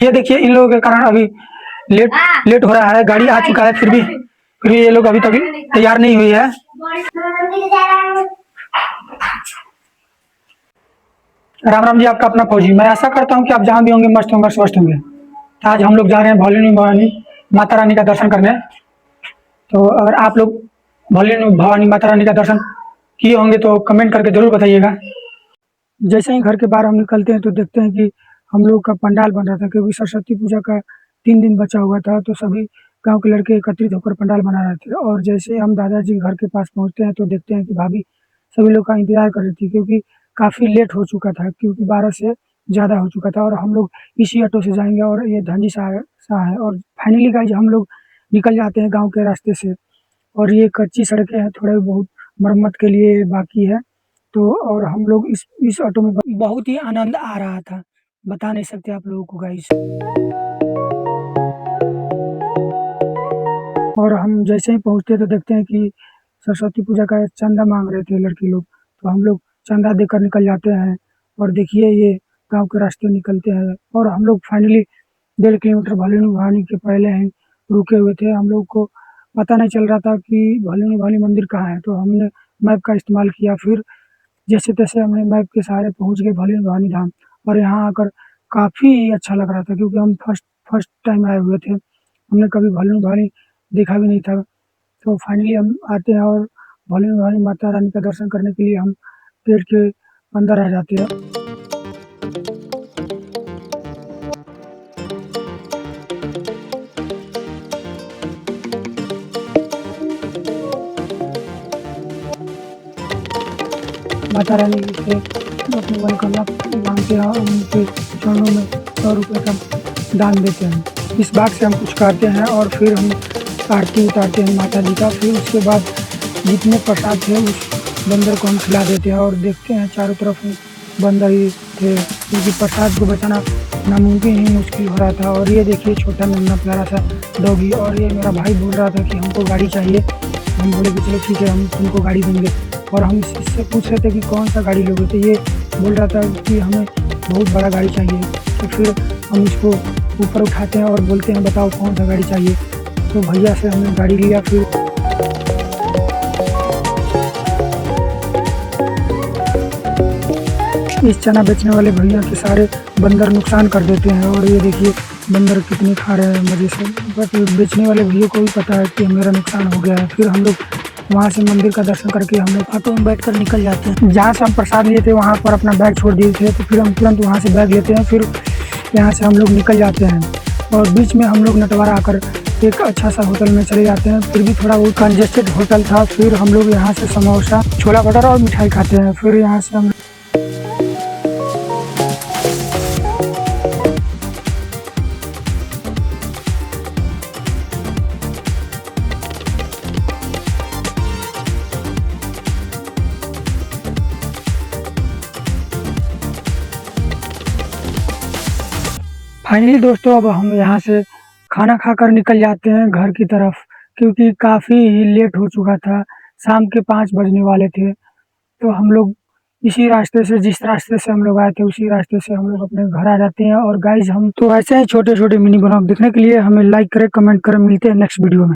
ये देखिए इन लोगों के कारण अभी लेट लेट हो रहा है। गाड़ी आ चुका है, फिर भी ये लोग अभी तक तैयार नहीं हुई है। राम राम जी, आपका अपना फौजी। मैं आशा करता हूँ कि आप जहाँ भी होंगे मस्त होंगे, स्वस्थ होंगे। तो आज हम लोग जा रहे हैं भवानी भवानी माता रानी का दर्शन करने। तो अगर आप लोग भवानी भवानी माता रानी का दर्शन किए होंगे तो कमेंट करके जरूर बताइएगा। जैसे ही घर के बाहर हम निकलते हैं तो देखते हैं कि हम लोग का पंडाल बन रहा था, क्योंकि सरस्वती पूजा का 3 दिन बचा हुआ था। तो सभी गांव के लड़के एकत्रित होकर पंडाल बना रहे थे। और जैसे हम दादाजी घर के पास पहुंचते हैं तो देखते हैं कि भाभी सभी लोग का इंतजार कर रही थी, क्योंकि काफ़ी लेट हो चुका था, क्योंकि 12 से ज़्यादा हो चुका था। और हम लोग इसी ऑटो से जाएंगे और ये धंजी सा है। और फाइनली गाइज हम लोग निकल जाते हैं गाँव के रास्ते से। और ये कच्ची सड़कें हैं, थोड़े बहुत मरम्मत के लिए बाकी है। तो और हम लोग इस ऑटो में बहुत ही आनंद आ रहा था, बता नहीं सकते आप लोगों को गाइस। और हम जैसे ही पहुंचते तो देखते हैं कि सरस्वती पूजा का चंदा मांग रहे थे लड़के लोग। तो हम लोग चंदा देकर निकल जाते हैं। और देखिए ये गांव के रास्ते निकलते हैं और हम लोग फाइनली 1.5 किलोमीटर भवानी भवानी के पहले ही रुके हुए थे। हम लोग को पता नहीं चल रहा था कि भवानी भवानी मंदिर कहाँ है। तो हमने मैप का इस्तेमाल किया, फिर जैसे तैसे हमने मैप के सहारे पहुंच गए भवानी भवानी धाम। और यहाँ आकर काफ़ी अच्छा लग रहा था, क्योंकि हम फर्स्ट फर्स्ट टाइम आए हुए थे, हमने कभी भवानी भवानी देखा भी नहीं था। तो फाइनली हम आते हैं और भवानी भवानी माता रानी का दर्शन करने के लिए हम गेट के अंदर आ जाते हैं। माता रानी से अपनी मनोकामना मांगते हैं और उनके चरणों में 100 रुपये का दान देते हैं। इस बात से हम कुछ करते हैं और फिर हम आरती उतारते हैं माता जी का। फिर उसके बाद जितने प्रसाद थे उस बंदर को हम खिला देते हैं। और देखते हैं चारों तरफ बंदर ही थे, क्योंकि प्रसाद को बचाना नामुमकिन ही मुश्किल हो रहा था। और ये देखिए छोटा नन्हा प्यारा सा डॉगी। और ये मेरा भाई बोल रहा था कि हमको गाड़ी चाहिए। हम बोले कि चलो ठीक है, हम तुमको गाड़ी देंगे। और हम इससे पूछ रहे थे कि कौन सा गाड़ी लोगे, तो ये बोल रहा था कि हमें बहुत बड़ा गाड़ी चाहिए। तो फिर हम इसको ऊपर उठाते हैं और बोलते हैं बताओ कौन सा गाड़ी चाहिए। तो भैया से हमने गाड़ी लिया। फिर इस चना बेचने वाले भैया के सारे बंदर नुकसान कर देते हैं। और ये देखिए बंदर कितनी खा रहे हैं मज़े से, बट बेचने वाले भैया को भी पता है कि मेरा नुकसान हो गया है। फिर हम लोग वहाँ से मंदिर का दर्शन करके हम लोग ऑटो में बैठ कर निकल जाते हैं। जहाँ से हम प्रसाद लिए थे वहाँ पर अपना बैग छोड़ दिए थे, तो फिर हम तुरंत वहाँ से बैग लेते हैं। फिर यहाँ से हम लोग निकल जाते हैं और बीच में हम लोग नटवारा आकर एक अच्छा सा होटल में चले जाते हैं। फिर भी थोड़ा बहुत कंजेस्टेड होटल था। फिर हम लोग यहाँ से समोसा, छोला भटूरा और मिठाई खाते हैं। फिर यहाँ से हम फाइनली दोस्तों अब हम यहाँ से खाना खाकर निकल जाते हैं घर की तरफ, क्योंकि काफ़ी लेट हो चुका था, शाम के 5 बजने वाले थे। तो हम लोग इसी रास्ते से, जिस रास्ते से हम लोग आए थे उसी रास्ते से हम लोग अपने घर आ जाते हैं। और गाइज हम तो ऐसे ही छोटे छोटे मिनी ब्लॉग देखने के लिए हमें लाइक करें, कमेंट करें। मिलते हैं नेक्स्ट वीडियो में।